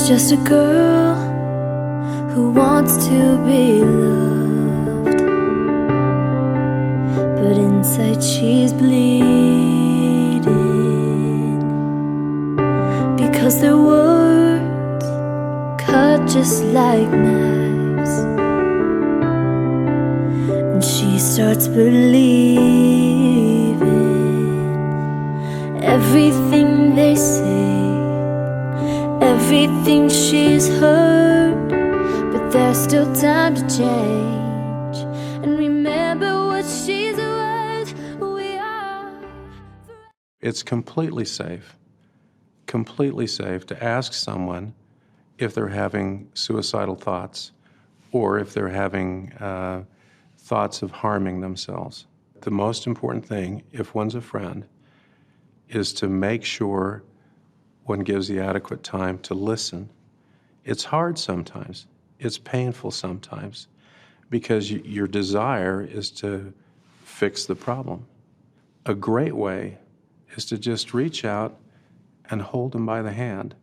She's just a girl who wants to be loved, but inside she's bleeding, because their words cut just like knives, and she starts believing everything they say, everything she's heard. But there's still time to change and remember what she's worth. We are. It's completely safe to ask someone if they're having suicidal thoughts or if they're having thoughts of harming themselves. The most important thing, if one's a friend, is to make sure one gives the adequate time to listen. It's hard sometimes. It's painful sometimes because your desire is to fix the problem. A great way is to just reach out and hold them by the hand,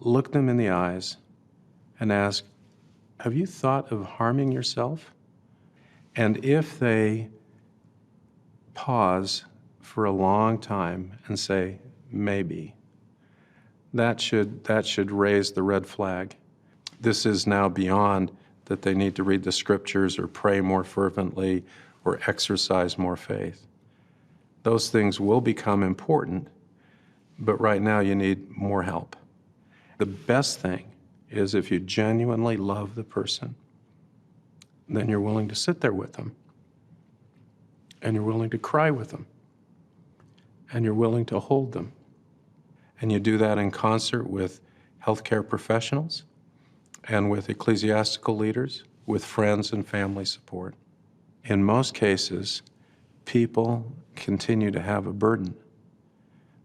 look them in the eyes, and ask, have you thought of harming yourself? And if they pause for a long time and say, maybe, that should raise the red flag. This is now beyond that they need to read the scriptures or pray more fervently or exercise more faith. Those things will become important, but right now you need more help. The best thing is if you genuinely love the person, then you're willing to sit there with them, and you're willing to cry with them, and you're willing to hold them. And you do that in concert with healthcare professionals and with ecclesiastical leaders, with friends and family support. In most cases, people continue to have a burden,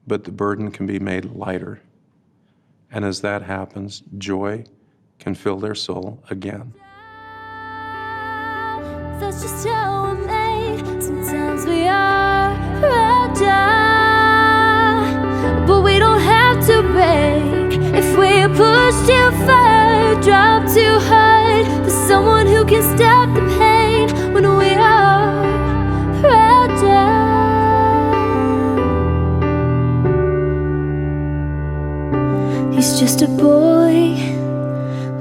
but the burden can be made lighter. And as that happens, joy can fill their soul again. That's just how we're made. Sometimes we are fragile, but we don't have to break. If we push too far, drop too hard, there's someone who can stop the pain when we are fragile. He's just a boy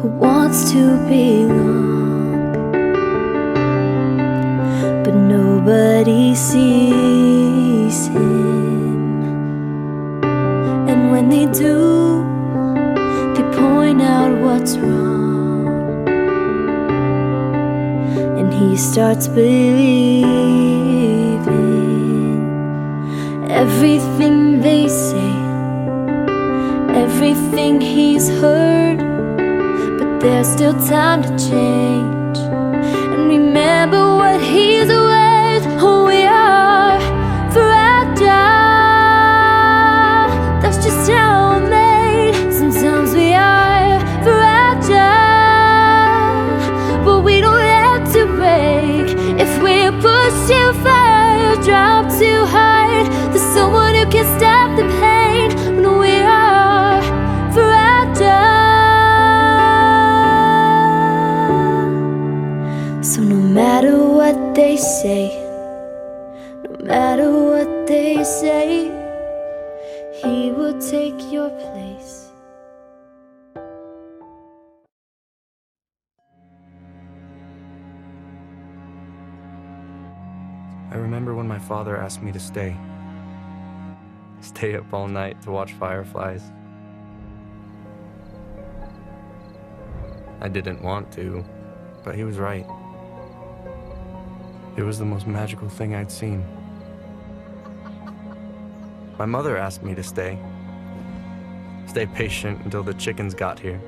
who wants to belong, but nobody sees him. And when they do, they point out what's wrong, and he starts believing everything they say, everything he's heard. But there's still time to change and remember what he's worth. We are fragile. That's just how we're made. Sometimes we are fragile, but we don't have to break. If we push too far, drop too hard, there's someone who can stop the pain when we are fragile. So no matter what they say, no matter what they say, he will take your place. I remember when my father asked me to stay up all night to watch fireflies. I didn't want to, but he was right. It was the most magical thing I'd seen. My mother asked me to stay patient until the chickens got here.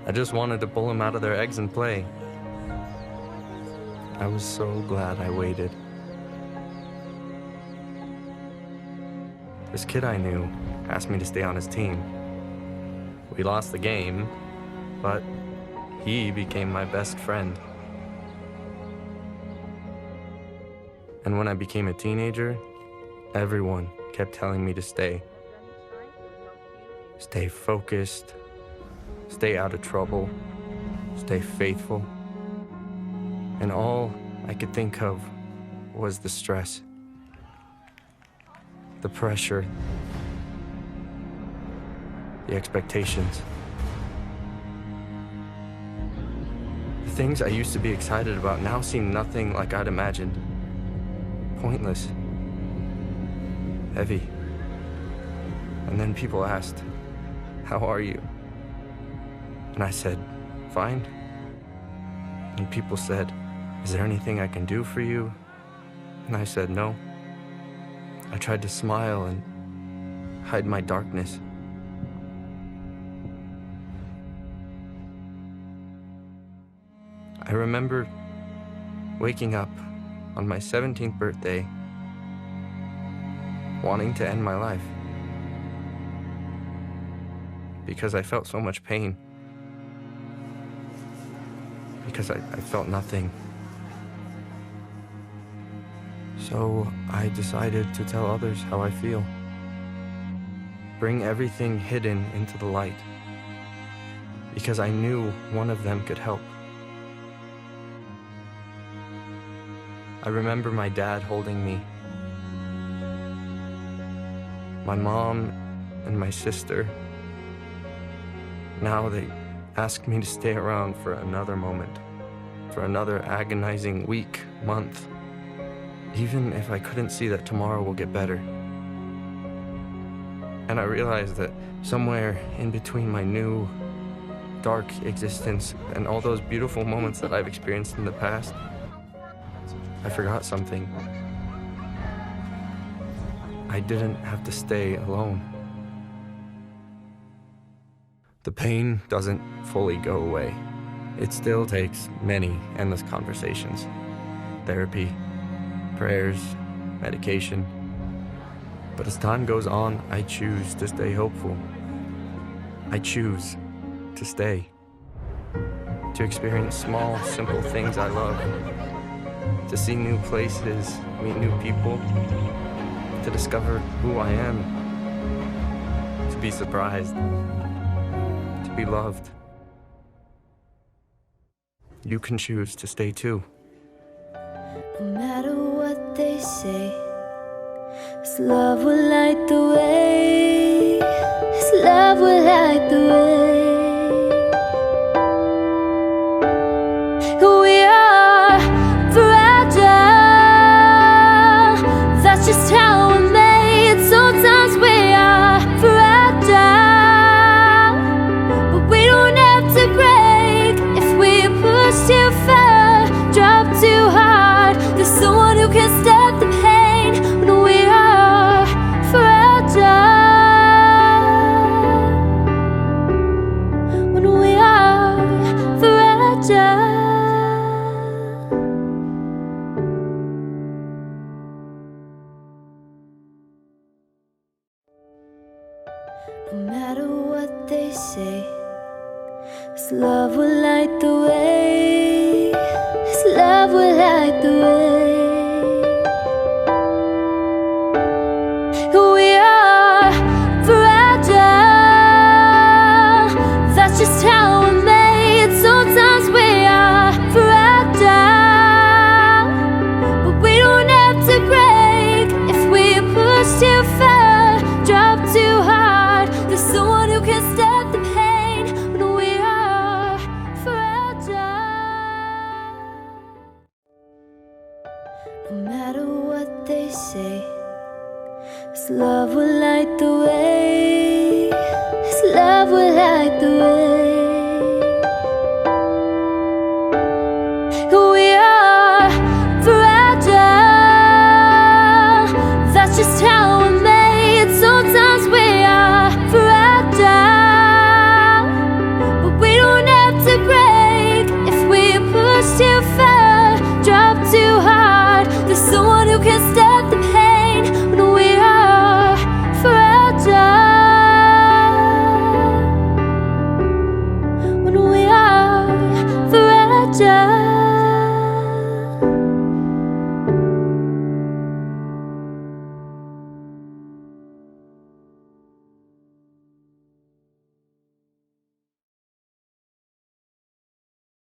I just wanted to pull them out of their eggs and play. I was so glad I waited. This kid I knew asked me to stay on his team. We lost the game, but he became my best friend. And when I became a teenager, everyone kept telling me to stay. stay focused, stay out of trouble, stay faithful. And all I could think of was the stress, the pressure, the expectations. The things I used to be excited about now seem nothing like I'd imagined. Pointless, heavy. And then people asked, "How are you?" And I said, "Fine." And people said, "Is there anything I can do for you?" And I said, "No." I tried to smile and hide my darkness. I remember waking up on my 17th birthday, wanting to end my life because I felt so much pain, because I felt nothing. So I decided to tell others how I feel, bring everything hidden into the light, because I knew one of them could help. I remember my dad holding me, my mom and my sister. Now they ask me to stay around for another moment, for another agonizing week, month, even if I couldn't see that tomorrow will get better. And I realized that somewhere in between my new, dark existence and all those beautiful moments that I've experienced in the past, I forgot something. I didn't have to stay alone. The pain doesn't fully go away. It still takes many endless conversations, therapy, prayers, medication. But as time goes on, I choose to stay hopeful. I choose to stay, to experience small, simple things I love, to see new places, meet new people, to discover who I am, to be surprised, to be loved. You can choose to stay too. No matter what they say, His love will light the way. His love will light the way. We are fragile. That's just how we're made. Sometimes we are fragile, but we don't have to break. If we push too far, drop too hard, there's someone who can stop the pain. When we are fragile, when we are fragile. No matter what they say, His love will light the way. His love will light the way. We are fragile. That's just how we're made. Sometimes we are fragile, but we don't have to break. If we push too far, drop too hard, there's someone who can stop the pain. When we are fragile, no matter what they say, His love will light the way. His love will light the way.